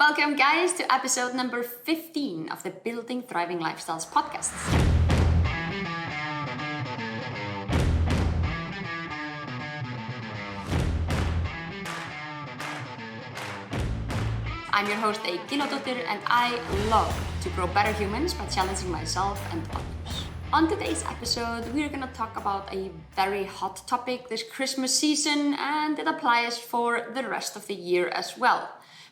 Welcome, guys, to episode number 15 of the Building Thriving Lifestyles podcast. I'm your host, Giladottir, and I love to grow better humans by challenging myself and others. On today's episode, we're going to talk about a very hot topic this Christmas season, and it applies for the rest of the year as well.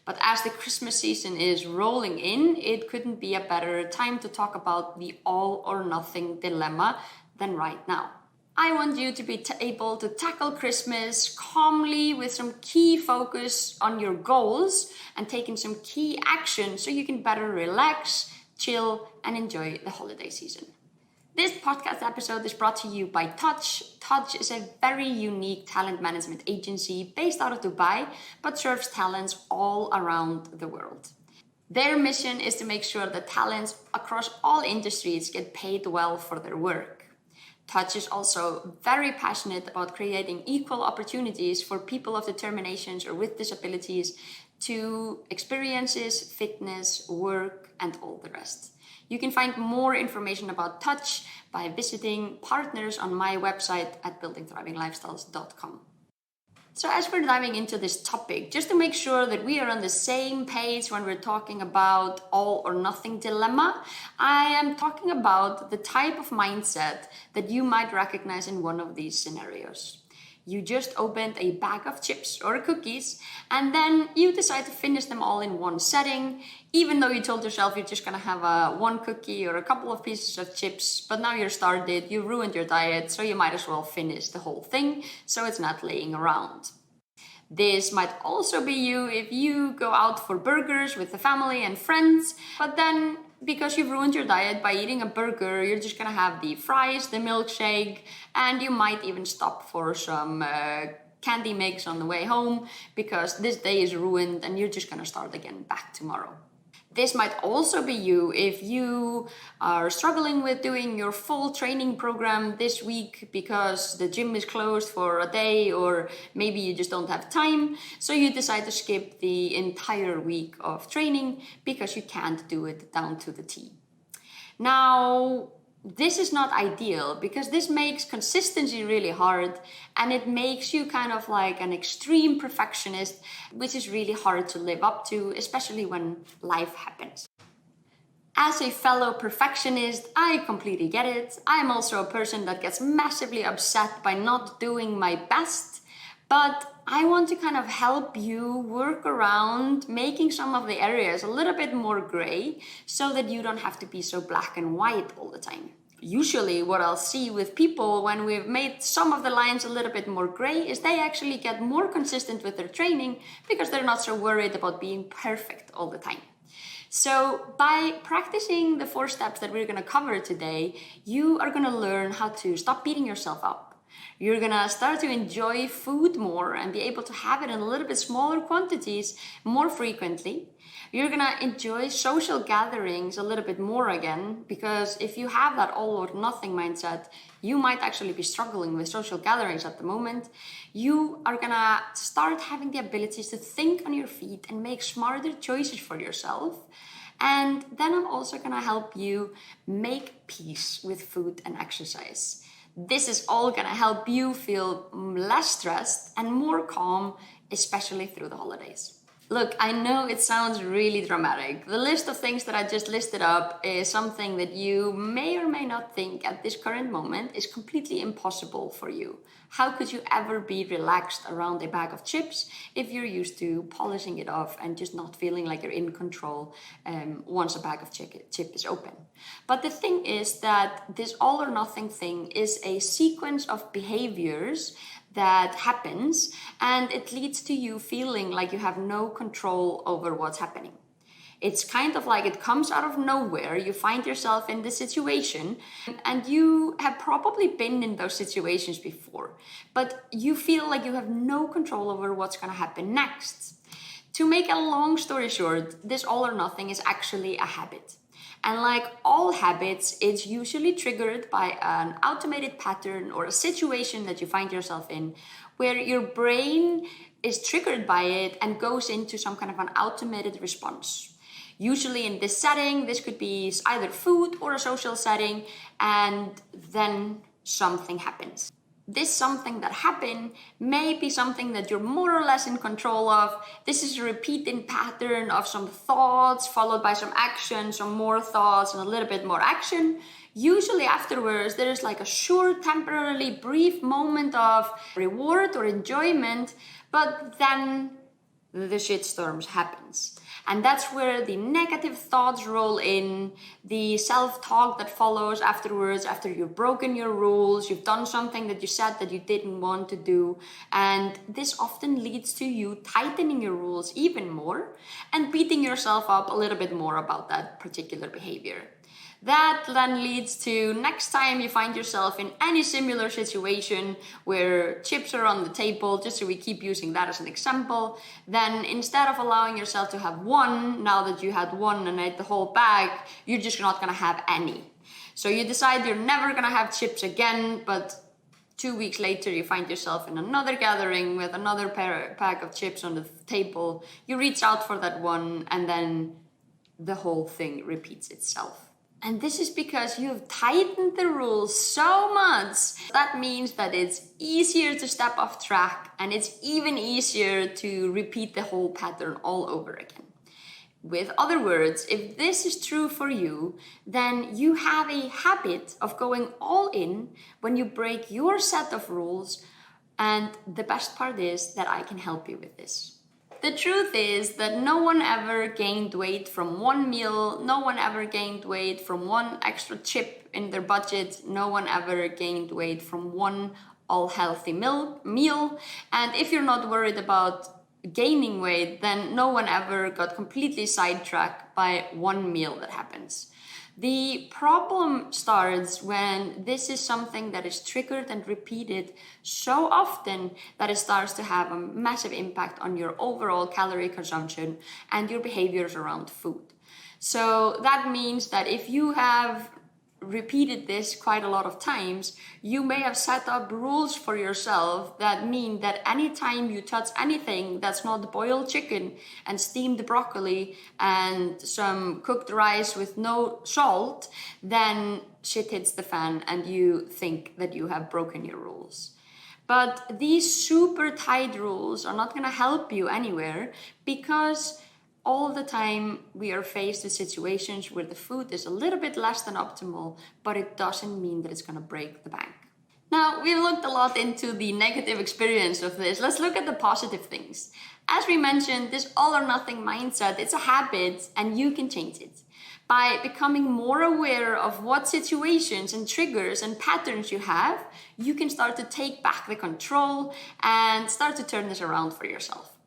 But as the Christmas season is rolling in, it couldn't be a better time to talk about the all or nothing dilemma than right now. I want you to be able to tackle Christmas calmly with some key focus on your goals and taking some key action so you can better relax, chill, and enjoy the holiday season. This podcast episode is brought to you by Touch. Touch is a very unique talent management agency based out of Dubai, but serves talents all around the world. Their mission is to make sure that talents across all industries get paid well for their work. Touch is also very passionate about creating equal opportunities for people of determinations or with disabilities to experiences, fitness, work, and all the rest. You can find more information about Touch by visiting partners on my website at buildingthrivinglifestyles.com. So as we're diving into this topic, just to make sure that we are on the same page when we're talking about all or nothing dilemma, I am talking about the type of mindset that you might recognize in one of these scenarios. You just opened a bag of chips or cookies, and then you decide to finish them all in one setting, even though you told yourself you're just gonna have one cookie or a couple of pieces of chips, but now you're started, you ruined your diet, so you might as well finish the whole thing, so it's not laying around. This might also be you if you go out for burgers with the family and friends, but then because you've ruined your diet by eating a burger, you're just gonna have the fries, the milkshake, and you might even stop for some candy mix on the way home because this day is ruined and you're just gonna start again back tomorrow. This might also be you if you are struggling with doing your full training program this week because the gym is closed for a day, or maybe you just don't have time, so you decide to skip the entire week of training because you can't do it down to the T. Now, this is not ideal because this makes consistency really hard and it makes you kind of like an extreme perfectionist, which is really hard to live up to, especially when life happens. As a fellow perfectionist, I completely get it. I'm also a person that gets massively upset by not doing my best, but I want to kind of help you work around making some of the areas a little bit more gray so that you don't have to be so black and white all the time. Usually what I'll see with people when we've made some of the lines a little bit more gray is they actually get more consistent with their training because they're not so worried about being perfect all the time. So by practicing the 4 steps that we're going to cover today, you are going to learn how to stop beating yourself up. You're gonna start to enjoy food more and be able to have it in a little bit smaller quantities more frequently. You're gonna enjoy social gatherings a little bit more again, because if you have that all or nothing mindset, you might actually be struggling with social gatherings at the moment. You are gonna start having the abilities to think on your feet and make smarter choices for yourself. And then I'm also gonna help you make peace with food and exercise. This is all gonna help you feel less stressed and more calm, especially through the holidays. Look, I know it sounds really dramatic. The list of things that I just listed up is something that you may or may not think at this current moment is completely impossible for you. How could you ever be relaxed around a bag of chips if you're used to polishing it off and just not feeling like you're in control once a bag of chip is open? But the thing is that this all or nothing thing is a sequence of behaviors that happens, and it leads to you feeling like you have no control over what's happening. It's kind of like it comes out of nowhere. You find yourself in this situation and you have probably been in those situations before, but you feel like you have no control over what's going to happen next. To make a long story short, this all or nothing is actually a habit. And like all habits, it's usually triggered by an automated pattern or a situation that you find yourself in where your brain is triggered by it and goes into some kind of an automated response. Usually in this setting, this could be either food or a social setting, and then something happens. This something that happened may be something that you're more or less in control of. This is a repeating pattern of some thoughts followed by some action, some more thoughts and a little bit more action. Usually afterwards, there is like a short, temporarily brief moment of reward or enjoyment, but then the shitstorms happens. And that's where the negative thoughts roll in, the self-talk that follows afterwards, after you've broken your rules, you've done something that you said that you didn't want to do. And this often leads to you tightening your rules even more and beating yourself up a little bit more about that particular behavior. That then leads to next time you find yourself in any similar situation where chips are on the table, just so we keep using that as an example, then instead of allowing yourself to have one, now that you had one and ate the whole bag, you're just not gonna have any. So you decide you're never gonna have chips again, but 2 weeks later you find yourself in another gathering with another pack of chips on the table. You reach out for that one and then the whole thing repeats itself. And this is because you've tightened the rules so much. That means that it's easier to step off track and it's even easier to repeat the whole pattern all over again. With other words, if this is true for you, then you have a habit of going all in when you break your set of rules. And the best part is that I can help you with this. The truth is that no one ever gained weight from one meal, no one ever gained weight from one extra chip in their budget, no one ever gained weight from one all-healthy meal. And if you're not worried about gaining weight, then no one ever got completely sidetracked by one meal that happens. The problem starts when this is something that is triggered and repeated so often that it starts to have a massive impact on your overall calorie consumption and your behaviors around food. So that means that if you have repeated this quite a lot of times, you may have set up rules for yourself that mean that anytime you touch anything that's not boiled chicken and steamed broccoli and some cooked rice with no salt, then shit hits the fan and you think that you have broken your rules. But these super tight rules are not going to help you anywhere, because all the time we are faced with situations where the food is a little bit less than optimal, but it doesn't mean that it's going to break the bank. Now, we've looked a lot into the negative experience of this. Let's look at the positive things. As we mentioned, this all or nothing mindset, it's a habit and you can change it. By becoming more aware of what situations and triggers and patterns you have, you can start to take back the control and start to turn this around for yourself.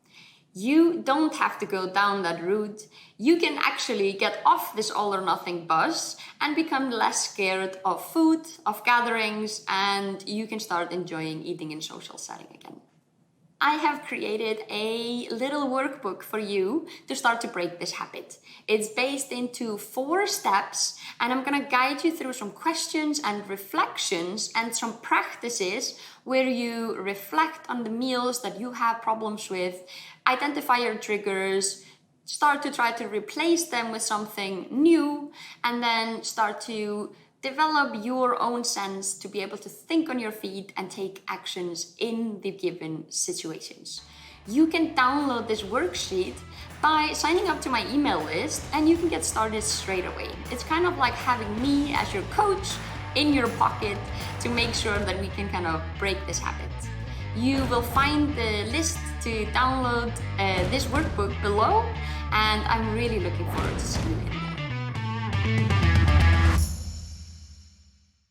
You don't have to go down that route. You can actually get off this all or nothing bus and become less scared of food, of gatherings, and you can start enjoying eating in social setting again. I have created a little workbook for you to start to break this habit. It's based into 4 steps, and I'm gonna guide you through some questions and reflections and some practices where you reflect on the meals that you have problems with, identify your triggers, start to try to replace them with something new, and then start to develop your own sense to be able to think on your feet and take actions in the given situations. You can download this worksheet by signing up to my email list, and you can get started straight away. It's kind of like having me as your coach in your pocket to make sure that we can kind of break this habit. You will find the list to download this workbook below, and I'm really looking forward to seeing you in there.